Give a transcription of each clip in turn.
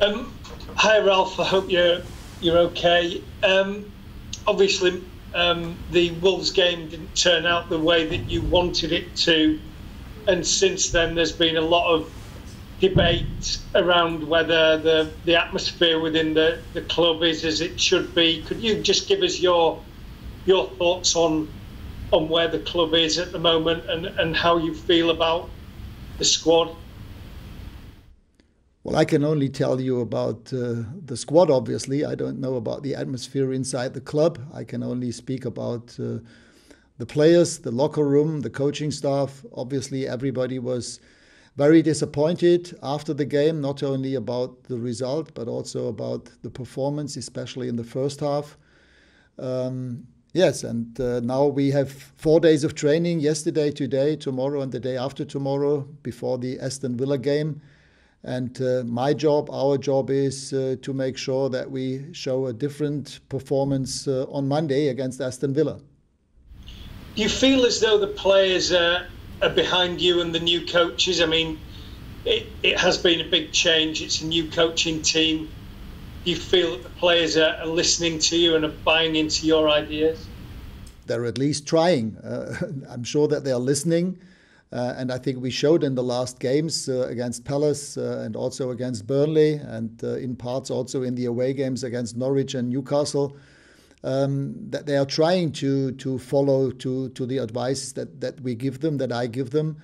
Hi Ralph, I hope you're okay. Obviously, the Wolves game didn't turn out the way that you wanted it to, and since then there's been a lot of debate around whether the atmosphere within the club is as it should be. Could you just give us your thoughts on where the club is at the moment and how you feel about the squad? Well, I can only tell you about the squad, obviously. I don't know about the atmosphere inside the club. I can only speak about the players, the locker room, the coaching staff. Obviously, everybody was very disappointed after the game, not only about the result, but also about the performance, especially in the first half. Yes, and now we have 4 days of training, yesterday, today, tomorrow, and the day after tomorrow, before the Aston Villa game. And my job, our job is to make sure that we show a different performance on Monday against Aston Villa. Do you feel as though the players are behind you and the new coaches? I mean, it has been a big change. It's a new coaching team. Do you feel that the players are listening to you and are buying into your ideas? They're at least trying. I'm sure that they are listening. And I think we showed in the last games against Palace and also against Burnley and in parts also in the away games against Norwich and Newcastle that they are trying to follow to the advice that we give them, that I give them.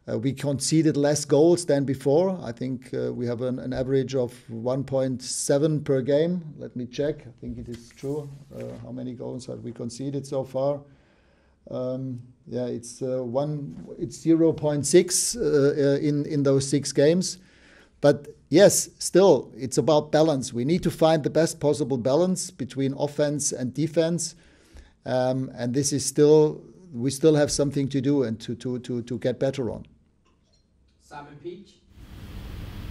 We conceded less goals than before. I think we have an average of 1.7 per game. Let me check. I think it is true. How many goals have we conceded so far? It's 0.6 in those 6 games. But yes, still, it's about balance. We need to find the best possible balance between offense and defense. And this is we still have something to do and to get better on. Simon Peach.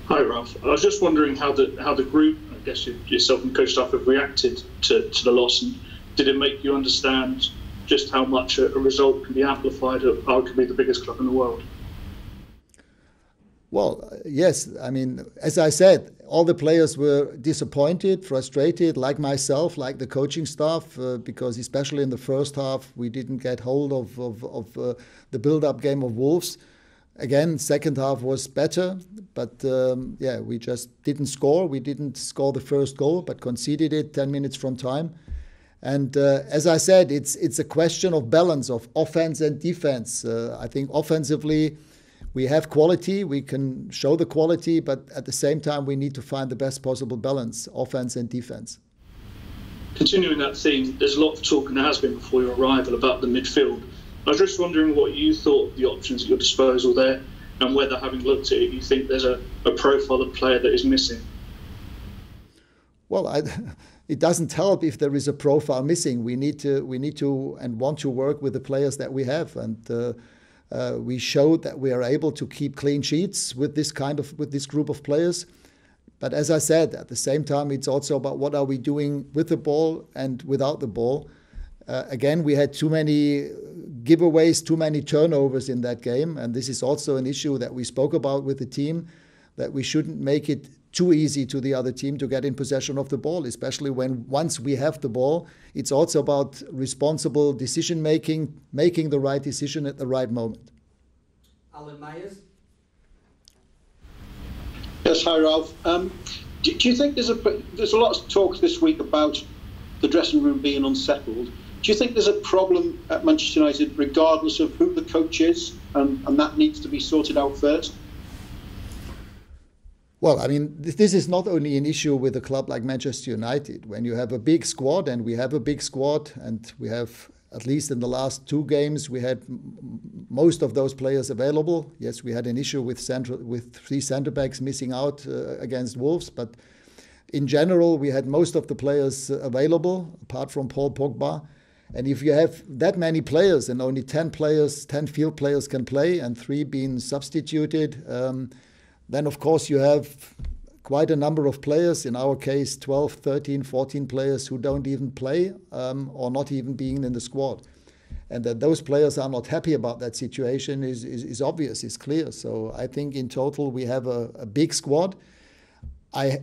Hi Ralph. I was just wondering how the group, I guess yourself and coach staff, have reacted to the loss, and did it make you understand just how much a result can be amplified at arguably the biggest club in the world? Well, yes. I mean, as I said, all the players were disappointed, frustrated, like myself, like the coaching staff, because especially in the first half, we didn't get hold of the build-up game of Wolves. Again, second half was better, but we just didn't score. We didn't score the first goal, but conceded it 10 minutes from time. And as I said, it's a question of balance of offense and defense. I think offensively we have quality, we can show the quality, but at the same time we need to find the best possible balance, offense and defense. Continuing that theme, there's a lot of talk, and there has been before your arrival, about the midfield. I was just wondering what you thought of the options at your disposal there, and whether, having looked at it, you think there's a profile of player that is missing. Well, it doesn't help if there is a profile missing. We need to and want to work with the players that we have, and we showed that we are able to keep clean sheets with this group of players. But as I said, at the same time, it's also about what are we doing with the ball and without the ball. Again, we had too many giveaways, too many turnovers in that game, and this is also an issue that we spoke about with the team, that we shouldn't make it too easy to the other team to get in possession of the ball, especially when once we have the ball, it's also about responsible decision making the right decision at the right moment. Alan Myers. Yes, hi Ralph. Do you think there's a lot of talk this week about the dressing room being unsettled? Do you think there's a problem at Manchester United regardless of who the coach is, and that needs to be sorted out first? Well, I mean, this is not only an issue with a club like Manchester United. When you have a big squad, and we have a big squad, and we have, at least in the last 2 games, we had most of those players available. Yes, we had an issue with 3 centre-backs missing out against Wolves, but in general, we had most of the players available, apart from Paul Pogba. And if you have that many players and only 10 field players can play, and 3 being substituted, then of course you have quite a number of players, in our case 12, 13, 14 players who don't even play or not even being in the squad. And that those players are not happy about that situation is obvious, is clear. So I think in total we have a big squad. I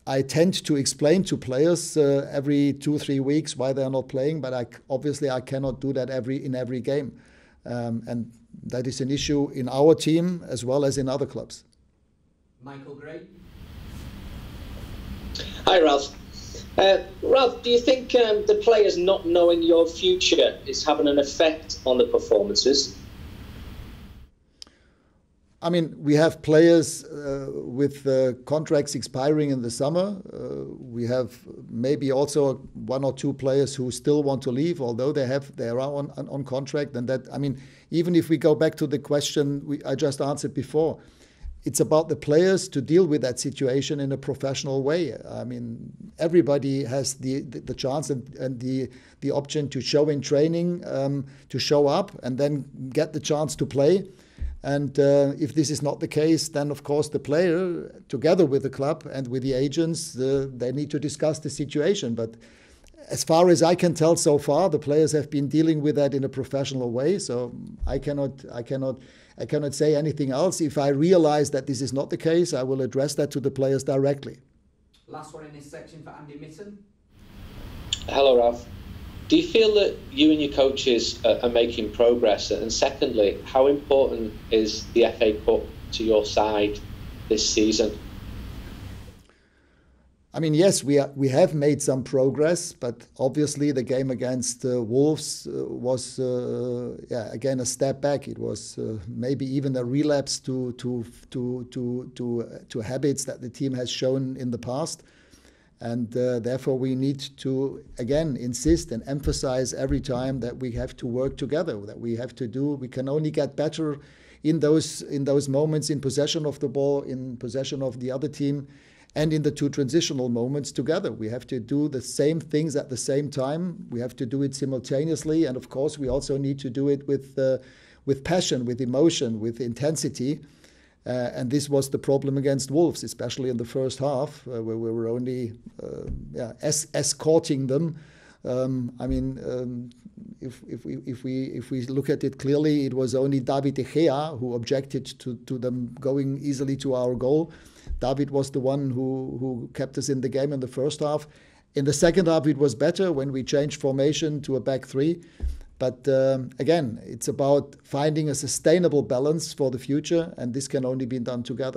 I tend to explain to players every 2-3 weeks why they're not playing, but obviously I cannot do that in every game. And that is an issue in our team as well as in other clubs. Michael Gray. Hi, Ralf. Ralf, do you think the players not knowing your future is having an effect on the performances? I mean, we have players with contracts expiring in the summer. We have maybe also 1 or 2 players who still want to leave, although they are on contract. And that, I mean, even if we go back to the question I just answered before, it's about the players to deal with that situation in a professional way. I mean, everybody has the chance and the option to show in training, to show up, and then get the chance to play. And if this is not the case, then of course the player, together with the club and with the agents, they need to discuss the situation. But as far as I can tell so far, the players have been dealing with that in a professional way. So I cannot say anything else. If I realize that this is not the case, I will address that to the players directly. Last one in this section for Andy Mitten. Hello, Ralf. Do you feel that you and your coaches are making progress? And secondly, how important is the FA Cup to your side this season? I mean, yes, we have made some progress, but obviously the game against Wolves was again a step back. It was maybe even a relapse to habits that the team has shown in the past. And therefore, we need to, again, insist and emphasize every time that we have to work together, that we have to do, we can only get better in those moments, in possession of the ball, in possession of the other team, and in the 2 transitional moments together. We have to do the same things at the same time. We have to do it simultaneously. And of course, we also need to do it with passion, with emotion, with intensity. And this was the problem against Wolves, especially in the first half, where we were only escorting them. I mean, if we look at it clearly, it was only David De Gea who objected to them going easily to our goal. David was the one who kept us in the game in the first half. In the second half, it was better when we changed formation to a back 3. But again, it's about finding a sustainable balance for the future, and this can only be done together.